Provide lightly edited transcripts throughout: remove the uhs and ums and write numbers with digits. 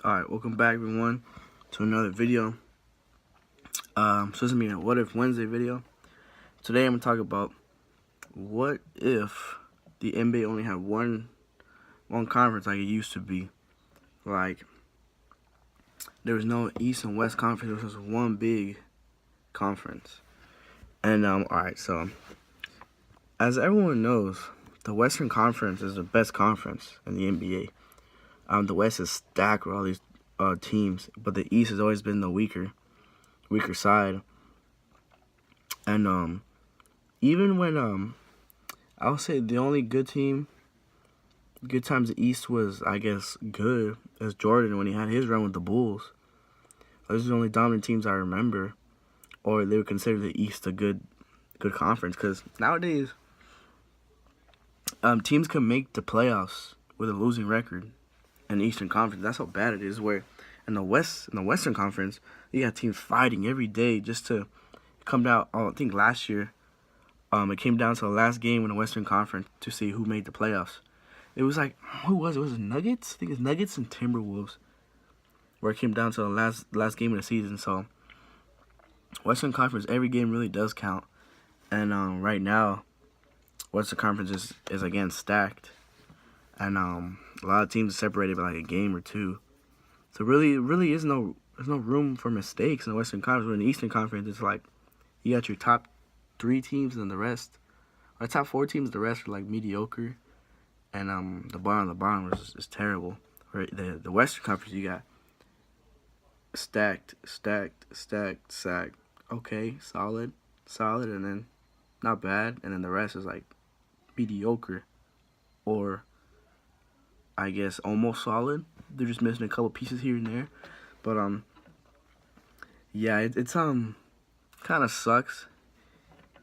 Alright, welcome back everyone to another video. So this is gonna be a What If Wednesday video. Today I'm gonna talk about what if the NBA only had one conference like it used to be. Like there was no East and West conference, there was just one big conference. And alright, so as everyone knows, the Western Conference is the best conference in the NBA. The West is stacked with all these teams, but the East has always been the weaker side. And even when I would say the only good times the East was, I guess, good as Jordan when he had his run with the Bulls. Those are the only dominant teams I remember, or they would consider the East a good conference. Because nowadays, teams can make the playoffs with a losing record in the Eastern Conference. That's how bad it is. Where in the Western Conference, you got teams fighting every day just to come down. I think last year, it came down to the last game in the Western Conference to see who made the playoffs. It was like, who was it? Was it Nuggets? I think it's Nuggets and Timberwolves, where it came down to the last game of the season. So Western Conference, every game really does count. And right now, Western Conference is again stacked, and a lot of teams are separated by like a game or two. So really there's no room for mistakes in the Western Conference. But in the Eastern Conference, it's like you got your top 3 teams and the rest, or top 4 teams. The rest are like mediocre, and the bottom is terrible. Right, the Western Conference, you got stacked. Okay, solid, and then not bad, and then the rest is like mediocre, or I guess almost solid. They're just missing a couple pieces here and there, but yeah, it's kind of sucks.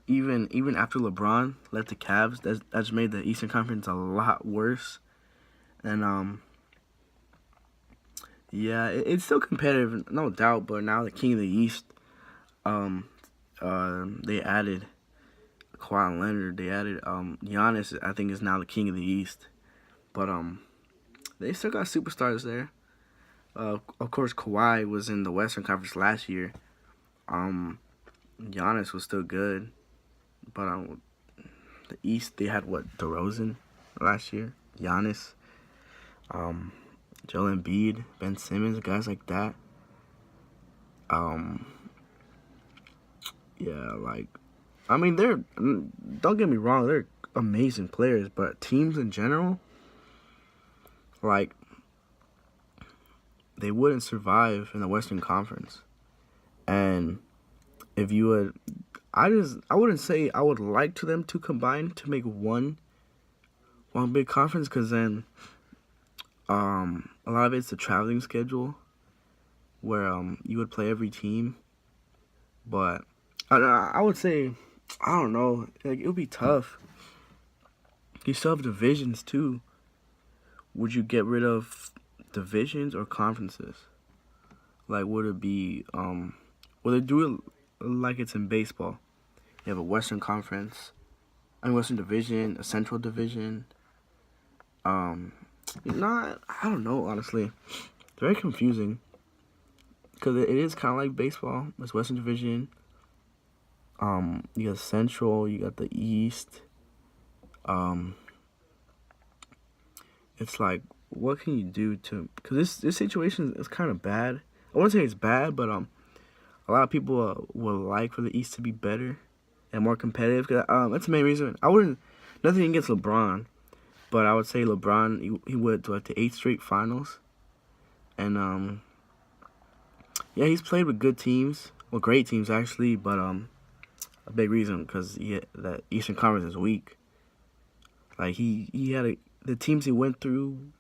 Even after LeBron left the Cavs, that's made the Eastern Conference a lot worse. And yeah, it's still competitive, no doubt. But now the King of the East, they added Kawhi Leonard. They added Giannis. I think is now the King of the East. But they still got superstars there. Of course, Kawhi was in the Western Conference last year. Giannis was still good, but the East, they had DeRozan last year, Giannis, Joel Embiid, Ben Simmons, guys like that. Yeah, like, I mean, don't get me wrong, they're amazing players, but teams in general, like, they wouldn't survive in the Western Conference. And if you would, I wouldn't say I would like them to combine to make one big conference, because then a lot of it's the traveling schedule, where you would play every team. But I would say, I don't know, like, it would be tough. You still have divisions too. Would you get rid of divisions or conferences? Like, would it be would they do it like it's in baseball? You have a Western Conference, Western Division, a Central Division. I don't know, honestly. It's very confusing, because it is kind of like baseball. It's Western Division. You got Central, you got the East. It's like, what can you do to? Because this situation is kind of bad. I wouldn't say it's bad, but a lot of people would like for the East to be better and more competitive. Cause that's the main reason. Nothing against LeBron, but I would say LeBron, he went to like the 8th straight finals, and yeah, he's played with good teams, well, great teams actually, but a big reason because that Eastern Conference is weak. Like he had the teams he went through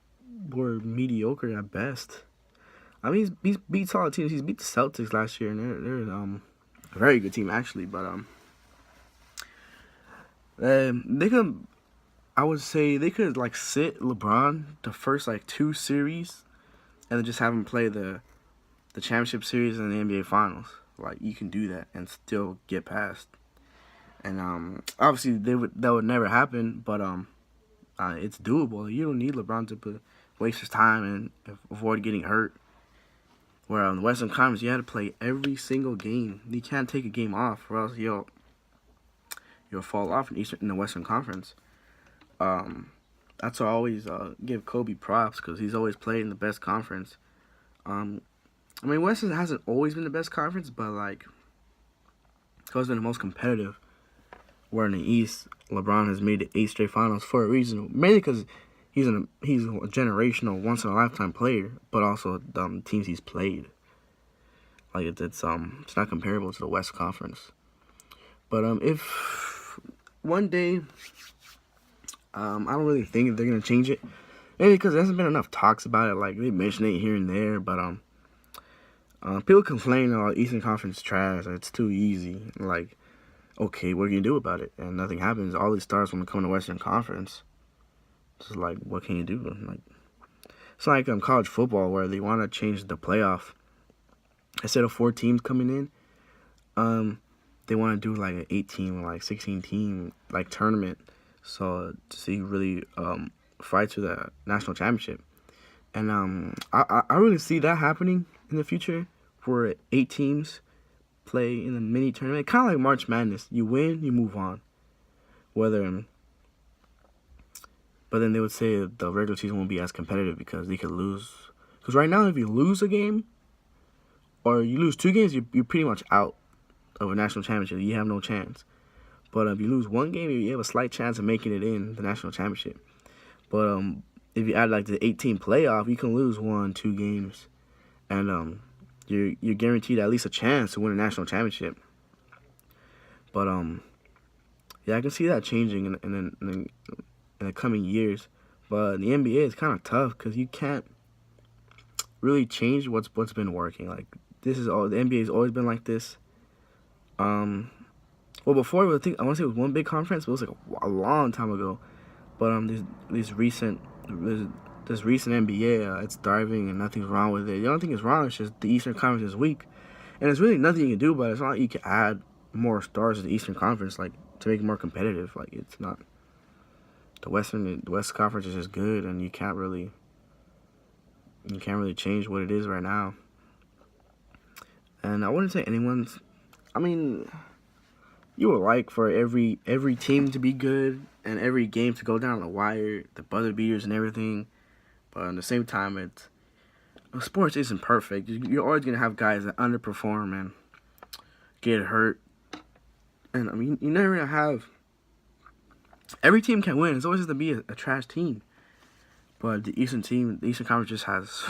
were mediocre at best. I mean, he's beat solid teams. He's beat the Celtics last year, and they're a very good team actually. But they could, I would say they could like sit LeBron the first like 2 series, and then just have him play the championship series and the NBA Finals. Like, you can do that and still get past. And obviously that would never happen, but it's doable. You don't need LeBron to waste his time and avoid getting hurt. Where on the Western Conference, you had to play every single game. You can't take a game off, or else you'll fall off in the Western Conference. That's why I always give Kobe props, because he's always played in the best conference. I mean, Western hasn't always been the best conference, but like, it's always been the most competitive. Where in the East, LeBron has made it 8 straight finals for a reason, mainly because he's a generational, once in a lifetime player, but also the teams he's played. Like it's not comparable to the West Conference. But if one day, I don't really think they're gonna change it, maybe because there hasn't been enough talks about it. Like they mention it here and there, but people complain about Eastern Conference trash. It's too easy. Like, okay, what can you do about it? And nothing happens. All these stars want to come to Western Conference. It's like, what can you do? Like, it's like college football where they want to change the playoff. Instead of 4 teams coming in, they want to do like an 8-team, like 16-team like tournament. So to see who really fights for the national championship. And I really see that happening in the future, where 8 teams play in a mini tournament, kind of like March Madness. You win, you move on. But then they would say the regular season won't be as competitive because they could lose. Because right now, if you lose a game, or you lose 2 games, you're pretty much out of a national championship. You have no chance. But if you lose 1 game, you have a slight chance of making it in the national championship. But if you add like the 8-team playoff, you can lose 1, 2 games, and you're guaranteed at least a chance to win a national championship. But yeah, I can see that changing in the coming years. But the NBA is kind of tough because you can't really change what's been working. Like the NBA has always been like this. Well, before I want to say it was one big conference, but it was like a long time ago. But this recent NBA, it's thriving and nothing's wrong with it. The only thing that's wrong is just the Eastern Conference is weak, and there's really nothing you can do about it. It's not like you can add more stars to the Eastern Conference, like to make it more competitive. Like it's not. The West Conference is just good, and you can't really change what it is right now. And I wouldn't say anyone's. I mean, you would like for every team to be good and every game to go down the wire, the buzzer beaters and everything. But at the same time, sports isn't perfect. You're always gonna have guys that underperform and get hurt. And I mean, you never gonna have. Every team can win. It's always going to be a trash team. But the Eastern Conference just has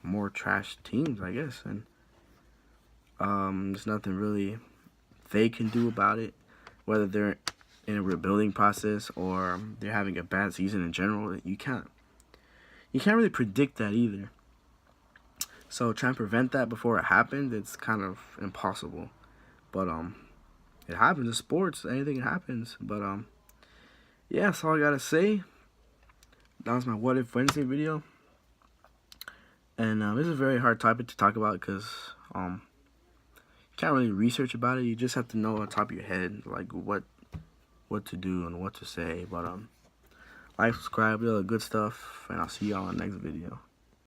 more trash teams, I guess. And there's nothing really they can do about it. Whether they're in a rebuilding process or they're having a bad season in general, you can't really predict that either. So trying to prevent that before it happens, it's kind of impossible. But it happens in sports. Anything happens. But yeah, that's all I gotta say. That was my What If Wednesday video. And this is a very hard topic to talk about because you can't really research about it. You just have to know on top of your head like what to do and what to say. But like, subscribe, do all the good stuff, and I'll see y'all in the next video.